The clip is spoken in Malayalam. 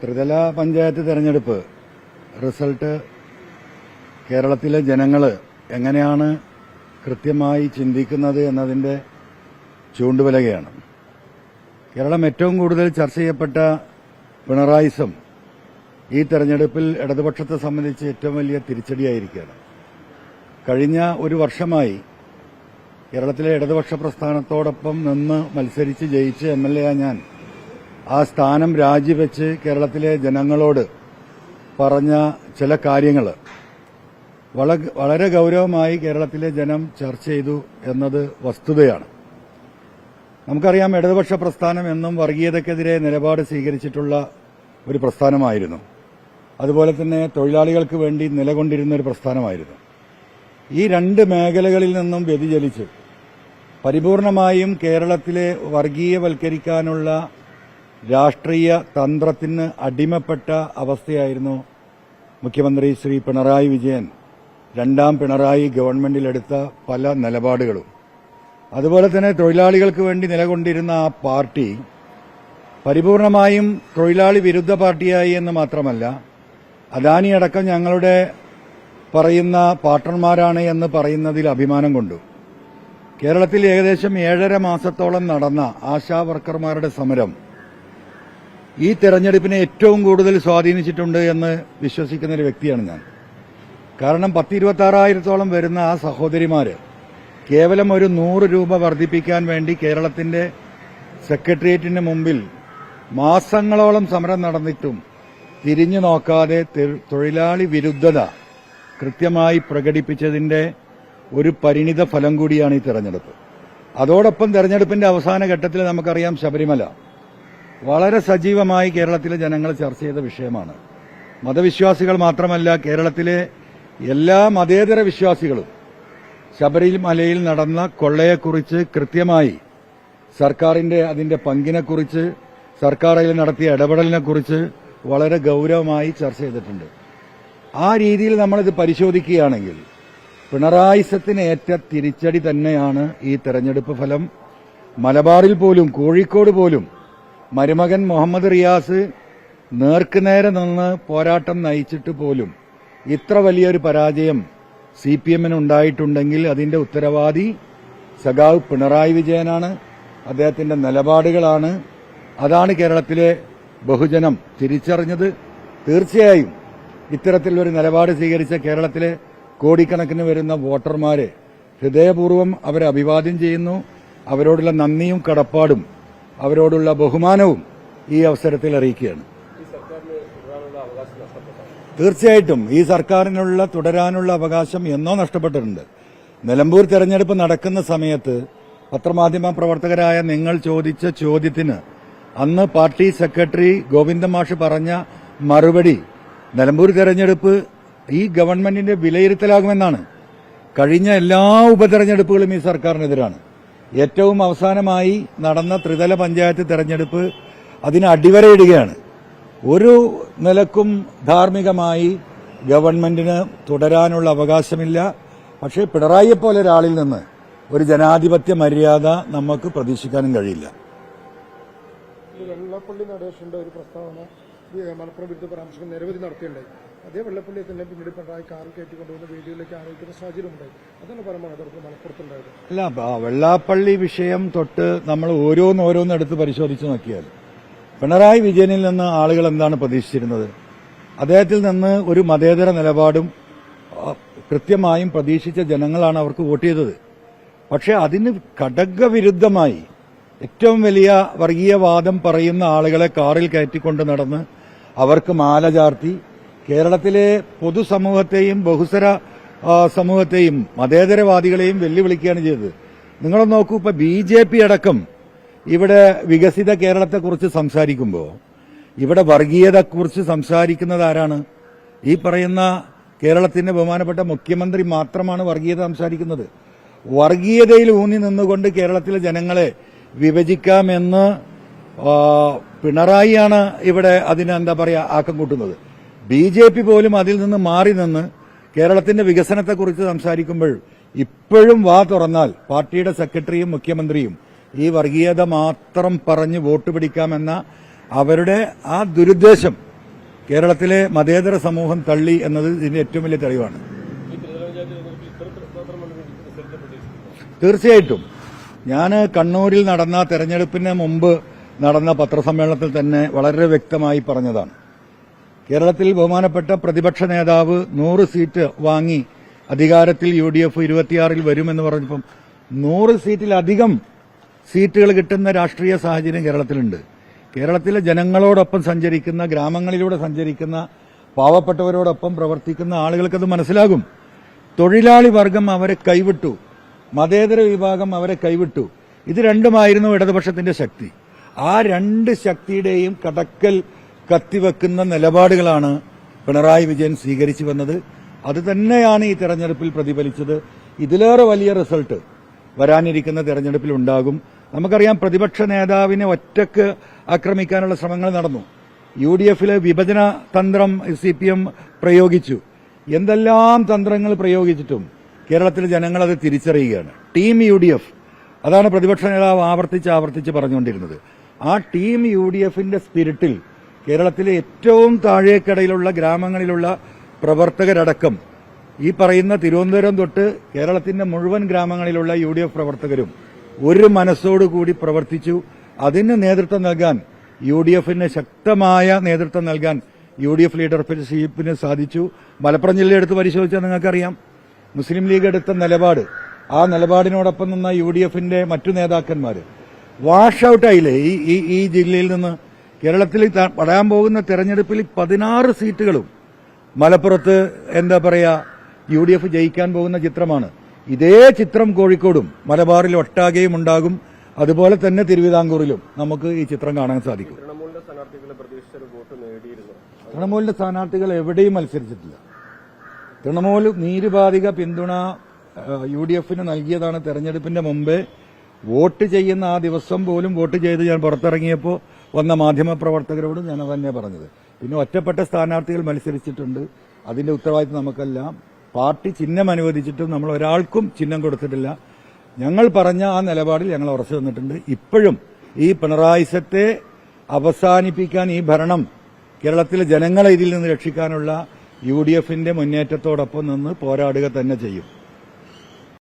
ത്രിതല പഞ്ചായത്ത് തെരഞ്ഞെടുപ്പ് റിസൾട്ട് കേരളത്തിലെ ജനങ്ങൾ എങ്ങനെയാണ് കൃത്യമായി ചിന്തിക്കുന്നത് എന്നതിന്റെ ചൂണ്ടുപലകയാണ്. കേരളം ഏറ്റവും കൂടുതൽ ചർച്ച ചെയ്യപ്പെട്ട പിണറായിസം ഈ തെരഞ്ഞെടുപ്പിൽ ഇടതുപക്ഷത്തെ സംബന്ധിച്ച് ഏറ്റവും വലിയ തിരിച്ചടിയായിരിക്കുകയാണ്. കഴിഞ്ഞ ഒരു വർഷമായി കേരളത്തിലെ ഇടതുപക്ഷ പ്രസ്ഥാനത്തോടൊപ്പം നിന്ന് മത്സരിച്ച് ജയിച്ച് എംഎൽഎ ഞാൻ ആ സ്ഥാനം രാജിവെച്ച് കേരളത്തിലെ ജനങ്ങളോട് പറഞ്ഞ ചില കാര്യങ്ങൾ വളരെ ഗൌരവമായി കേരളത്തിലെ ജനം ചർച്ച ചെയ്തു എന്നത് വസ്തുതയാണ്. നമുക്കറിയാം, ഇടതുപക്ഷ പ്രസ്ഥാനം എന്നും വർഗീയതയ്ക്കെതിരെ നിലപാട് സ്വീകരിച്ചിട്ടുള്ള ഒരു പ്രസ്ഥാനമായിരുന്നു. അതുപോലെ തന്നെ തൊഴിലാളികൾക്ക് വേണ്ടി നിലകൊണ്ടിരുന്ന ഒരു പ്രസ്ഥാനമായിരുന്നു. ഈ രണ്ട് മേഖലകളിൽ നിന്നും വ്യതിചലിച്ച് പരിപൂർണമായും കേരളത്തിലെ വർഗീയവൽക്കരിക്കാനുള്ള രാഷ്ട്രീയ തന്ത്രത്തിന് അടിമപ്പെട്ട അവസ്ഥയായിരുന്നു മുഖ്യമന്ത്രി ശ്രീ പിണറായി വിജയൻ രണ്ടാം പിണറായി ഗവൺമെന്റിലെടുത്ത പല നിലപാടുകളും. അതുപോലെ തന്നെ തൊഴിലാളികൾക്ക് വേണ്ടി നിലകൊണ്ടിരുന്ന ആ പാർട്ടി പരിപൂർണമായും തൊഴിലാളി വിരുദ്ധ പാർട്ടിയായി എന്ന് മാത്രമല്ല, അദാനി അടക്കം ഞങ്ങളുടെ പറയുന്ന പാർട്ണർമാരാണ് എന്ന് പറയുന്നതിൽ അഭിമാനം കൊണ്ടു. കേരളത്തിൽ ഏകദേശം 7.5 മാസത്തോളം നടന്ന ആശാ വർക്കർമാരുടെ സമരം ഈ തെരഞ്ഞെടുപ്പിനെ ഏറ്റവും കൂടുതൽ സ്വാധീനിച്ചിട്ടുണ്ട് എന്ന് വിശ്വസിക്കുന്ന ഒരു വ്യക്തിയാണ് ഞാൻ. കാരണം 10,26,000-ഓളം വരുന്ന ആ സഹോദരിമാര് കേവലം ഒരു 100 രൂപ വർദ്ധിപ്പിക്കാൻ വേണ്ടി കേരളത്തിന്റെ സെക്രട്ടേറിയറ്റിന് മുമ്പിൽ മാസങ്ങളോളം സമരം നടന്നിട്ടും തിരിഞ്ഞു നോക്കാതെ തൊഴിലാളി വിരുദ്ധത കൃത്യമായി പ്രകടിപ്പിച്ചതിന്റെ ഒരു പരിണിത ഫലം കൂടിയാണ് ഈ തെരഞ്ഞെടുപ്പ്. അതോടൊപ്പം തെരഞ്ഞെടുപ്പിന്റെ അവസാന ഘട്ടത്തിൽ നമുക്കറിയാം, ശബരിമല വളരെ സജീവമായി കേരളത്തിലെ ജനങ്ങൾ ചർച്ച ചെയ്ത വിഷയമാണ്. മതവിശ്വാസികൾ മാത്രമല്ല, കേരളത്തിലെ എല്ലാ മതേതര വിശ്വാസികളും ശബരിമലയിൽ നടന്ന കൊള്ളയെക്കുറിച്ച് കൃത്യമായി സർക്കാരിന്റെ അതിന്റെ പങ്കിനെക്കുറിച്ച്, സർക്കാർ അതിൽ നടത്തിയ ഇടപെടലിനെക്കുറിച്ച് വളരെ ഗൌരവമായി ചർച്ച ചെയ്തിട്ടുണ്ട്. ആ രീതിയിൽ നമ്മളിത് പരിശോധിക്കുകയാണെങ്കിൽ പിണറായിസത്തിന് ഏറ്റ തിരിച്ചടി തന്നെയാണ് ഈ തെരഞ്ഞെടുപ്പ് ഫലം. മലബാറിൽ പോലും, കോഴിക്കോട് പോലും മരുമകൻ മുഹമ്മദ് റിയാസ് നേർക്കുനേരെ നിന്ന് പോരാട്ടം നയിച്ചിട്ട് പോലും ഇത്ര വലിയൊരു പരാജയം സിപിഎമ്മിന് ഉണ്ടായിട്ടുണ്ടെങ്കിൽ അതിന്റെ ഉത്തരവാദി സഖാവ് പിണറായി വിജയനാണ്, അദ്ദേഹത്തിന്റെ നിലപാടുകളാണ്. അതാണ് കേരളത്തിലെ ബഹുജനം തിരിച്ചറിഞ്ഞത്. തീർച്ചയായും ഇത്തരത്തിലൊരു നിലപാട് സ്വീകരിച്ച കേരളത്തിലെ കോടിക്കണക്കിന് വരുന്ന വോട്ടർമാരെ ഹൃദയപൂർവ്വം അവരെ അഭിവാദ്യം ചെയ്യുന്നു. അവരോടുള്ള നന്ദിയും കടപ്പാടും അവരോടുള്ള ബഹുമാനവും ഈ അവസരത്തിൽ അറിയിക്കുകയാണ്. തീർച്ചയായിട്ടും ഈ സർക്കാരിനുള്ള തുടരാനുള്ള അവകാശം എന്നോ നഷ്ടപ്പെട്ടിട്ടുണ്ട്. നിലമ്പൂർ തെരഞ്ഞെടുപ്പ് നടക്കുന്ന സമയത്ത് പത്രമാധ്യമ പ്രവർത്തകരായ നിങ്ങൾ ചോദിച്ച ചോദ്യത്തിന് അന്ന് പാർട്ടി സെക്രട്ടറി ഗോവിന്ദൻ മാഷ് പറഞ്ഞ മറുപടി നിലമ്പൂർ തെരഞ്ഞെടുപ്പ് ഈ ഗവൺമെന്റിന്റെ വിലയിരുത്തലാകുമെന്നാണ്. കഴിഞ്ഞ എല്ലാ ഉപതെരഞ്ഞെടുപ്പുകളും ഈ സർക്കാരിനെതിരാണ്. ഏറ്റവും അവസാനമായി നടന്ന ത്രിതല പഞ്ചായത്ത് തെരഞ്ഞെടുപ്പ് അതിന് അടിവരയിടുകയാണ്. ഒരു നിലക്കും ധാർമ്മികമായി ഗവൺമെന്റിന് തുടരാനുള്ള അവകാശമില്ല. പക്ഷേ പിണറായിയെപ്പോലെ ഒരാളിൽ നിന്ന് ഒരു ജനാധിപത്യ മര്യാദ നമുക്ക് പ്രതീക്ഷിക്കാനും കഴിയില്ല. വെള്ളപ്പള്ളി നടേശന്റെ ഒരു പ്രസ്താവന മലപ്പുറം വിരുദ്ധ പരാമർശം നിരവധി നടത്തിയുണ്ടായി. അതേ വെള്ളപ്പള്ളിയെ തന്നെ പിന്നീട് പിണറായി കാറിൽ കയറ്റിക്കൊണ്ടുവന്ന വീഡിയോയിലേക്ക് ആരോപിക്കുന്ന സാഹചര്യം ഉണ്ടായി. അതാണ് പരമാണ് മലപ്പുറത്തുണ്ടായത്. അല്ല, വെള്ളാപ്പള്ളി വിഷയം തൊട്ട് നമ്മൾ ഓരോന്നോരോന്ന് എടുത്ത് പരിശോധിച്ച് നോക്കിയാൽ പിണറായി വിജയനിൽ നിന്ന് ആളുകൾ എന്താണ് പ്രതീക്ഷിച്ചിരുന്നത്? അദ്ദേഹത്തിൽ നിന്ന് ഒരു മതേതര നിലപാടും കൃത്യമായും പ്രതീക്ഷിച്ച ജനങ്ങളാണ് അവർക്ക് വോട്ട് ചെയ്തത്. പക്ഷെ അതിന് ഘടകവിരുദ്ധമായി ഏറ്റവും വലിയ വർഗീയവാദം പറയുന്ന ആളുകളെ കാറിൽ കയറ്റിക്കൊണ്ട് നടന്ന് അവർക്ക് മാല ചാർത്തി കേരളത്തിലെ പൊതുസമൂഹത്തെയും ബഹുസ്വര സമൂഹത്തെയും മതേതരവാദികളെയും വെല്ലുവിളിക്കുകയാണ് ചെയ്തത്. നിങ്ങളൊന്ന് നോക്കൂ, ഇപ്പൊ BJP അടക്കം ഇവിടെ വികസിത കേരളത്തെക്കുറിച്ച് സംസാരിക്കുമ്പോൾ ഇവിടെ വർഗീയതയെക്കുറിച്ച് സംസാരിക്കുന്നത് ആരാണ്? ഈ പറയുന്ന കേരളത്തിന്റെ ബഹുമാനപ്പെട്ട മുഖ്യമന്ത്രി മാത്രമാണ് വർഗീയത സംസാരിക്കുന്നത്. വർഗീയതയിൽ ഊന്നി നിന്നുകൊണ്ട് കേരളത്തിലെ ജനങ്ങളെ വിഭജിക്കാമെന്ന് പിണറായിയാണ് ഇവിടെ അതിന് എന്താ പറയാ ആക്കം കൂട്ടുന്നത്. BJP പോലും അതിൽ നിന്ന് മാറി നിന്ന് കേരളത്തിന്റെ വികസനത്തെക്കുറിച്ച് സംസാരിക്കുമ്പോൾ ഇപ്പോഴും വാ തുറന്നാൽ പാർട്ടിയുടെ സെക്രട്ടറിയും മുഖ്യമന്ത്രിയും ഈ വർഗീയത മാത്രം പറഞ്ഞ് വോട്ട് പിടിക്കാമെന്ന അവരുടെ ആ ദുരുദ്ദേശം കേരളത്തിലെ മതേതര സമൂഹം തള്ളി എന്നത് ഇതിന്റെ ഏറ്റവും വലിയ തെളിവാണ്. തീർച്ചയായിട്ടും ഞാൻ കണ്ണൂരിൽ നടന്ന തെരഞ്ഞെടുപ്പിന് മുമ്പ് നടന്ന പത്രസമ്മേളനത്തിൽ തന്നെ വളരെ വ്യക്തമായി പറഞ്ഞതാണ്. കേരളത്തിൽ ബഹുമാനപ്പെട്ട പ്രതിപക്ഷ നേതാവ് 100 സീറ്റ് വാങ്ങി അധികാരത്തിൽ UDF 26 വരുമെന്ന് പറഞ്ഞപ്പം 100 സീറ്റിലധികം സീറ്റുകൾ കിട്ടുന്ന രാഷ്ട്രീയ സാഹചര്യം കേരളത്തിലുണ്ട്. കേരളത്തിലെ ജനങ്ങളോടൊപ്പം സഞ്ചരിക്കുന്ന, ഗ്രാമങ്ങളിലൂടെ സഞ്ചരിക്കുന്ന, പാവപ്പെട്ടവരോടൊപ്പം പ്രവർത്തിക്കുന്ന ആളുകൾക്കത് മനസ്സിലാകും. തൊഴിലാളി വർഗം അവരെ കൈവിട്ടു, മതേതര വിഭാഗം അവരെ കൈവിട്ടു. ഇത് രണ്ടുമായിരുന്നു ഇടതുപക്ഷത്തിന്റെ ശക്തി. ആ രണ്ട് ശക്തിയുടെയും കടക്കൽ കത്തിവെക്കുന്ന നിലപാടുകളാണ് പിണറായി വിജയൻ സ്വീകരിച്ചു വന്നത്. അത് തന്നെയാണ് ഈ തെരഞ്ഞെടുപ്പിൽ പ്രതിഫലിച്ചത്. ഇതിലേറെ വലിയ റിസൾട്ട് വരാനിരിക്കുന്ന തെരഞ്ഞെടുപ്പിൽ ഉണ്ടാകും. നമുക്കറിയാം, പ്രതിപക്ഷ നേതാവിനെ ഒറ്റക്ക് ആക്രമിക്കാനുള്ള ശ്രമങ്ങൾ നടന്നു. UDFിലെ വിഭജന തന്ത്രം CPM പ്രയോഗിച്ചു. എന്തെല്ലാം തന്ത്രങ്ങൾ പ്രയോഗിച്ചിട്ടും കേരളത്തിലെ ജനങ്ങൾ അത് തിരിച്ചറിയുകയാണ്. ടീം UDF, അതാണ് പ്രതിപക്ഷ നേതാവ് ആവർത്തിച്ച് പറഞ്ഞുകൊണ്ടിരുന്നത്. ആ ടീം UDFന്റെ സ്പിരിറ്റിൽ കേരളത്തിലെ ഏറ്റവും താഴേക്കടയിലുള്ള ഗ്രാമങ്ങളിലുള്ള പ്രവർത്തകരടക്കം ഈ പറയുന്ന തിരുവനന്തപുരം തൊട്ട് കേരളത്തിന്റെ മുഴുവൻ ഗ്രാമങ്ങളിലുള്ള UDF പ്രവർത്തകരും ഒരു മനസ്സോടുകൂടി പ്രവർത്തിച്ചു. അതിന് നേതൃത്വം നൽകാൻ UDFന് ശക്തമായ നേതൃത്വം നൽകാൻ UDF ലീഡർഷിപ്പിന് സാധിച്ചു. മലപ്പുറം ജില്ലയെടുത്ത് പരിശോധിച്ചാൽ നിങ്ങൾക്കറിയാം, മുസ്ലിം ലീഗ് എടുത്ത നിലപാട്, ആ നിലപാടിനോടൊപ്പം നിന്ന UDFന്റെ മറ്റു നേതാക്കന്മാർ വാഷ് ഔട്ടായില്ലേ ഈ ജില്ലയിൽ നിന്ന്. കേരളത്തിൽ വരാൻ പോകുന്ന തെരഞ്ഞെടുപ്പിൽ 16 സീറ്റുകളും മലപ്പുറത്ത് UDF ജയിക്കാൻ പോകുന്ന ചിത്രമാണ്. ഇതേ ചിത്രം കോഴിക്കോടും മലബാറിൽ ഒട്ടാകെയും ഉണ്ടാകും. അതുപോലെ തന്നെ തിരുവിതാംകൂറിലും നമുക്ക് ഈ ചിത്രം കാണാൻ സാധിക്കും. തൃണമൂലിന്റെ സ്ഥാനാർത്ഥികൾ എവിടെയും മത്സരിച്ചിട്ടില്ല. തൃണമൂൽ നിരുപാധിക പിന്തുണ UDFന് നൽകിയതാണ്. തെരഞ്ഞെടുപ്പിന്റെ മുമ്പേ വോട്ട് ചെയ്യുന്ന ആ ദിവസം പോലും വോട്ട് ചെയ്ത് ഞാൻ പുറത്തിറങ്ങിയപ്പോൾ വന്ന മാധ്യമപ്രവർത്തകരോട് ഞാൻ അതന്നെ പറഞ്ഞത്. പിന്നെ ഒറ്റപ്പെട്ട സ്ഥാനാർത്ഥികൾ മത്സരിച്ചിട്ടുണ്ട്. അതിന്റെ ഉത്തരവാദിത്വം നമുക്കല്ല. പാർട്ടി ചിഹ്നം അനുവദിച്ചിട്ടും നമ്മൾ ഒരാൾക്കും ചിഹ്നം കൊടുത്തിട്ടില്ല. ഞങ്ങൾ പറഞ്ഞ ആ നിലപാടിൽ ഞങ്ങൾ ഉറച്ചു നിന്നിട്ടുണ്ട്. ഇപ്പോഴും ഈ പിണറായിസത്തെ അവസാനിപ്പിക്കാൻ, ഈ ഭരണം കേരളത്തിലെ ജനങ്ങളെ ഇതിൽ നിന്ന് രക്ഷിക്കാനുള്ള UDFന്റെ മുന്നേറ്റത്തോടൊപ്പം നിന്ന് പോരാടുക തന്നെ ചെയ്യും.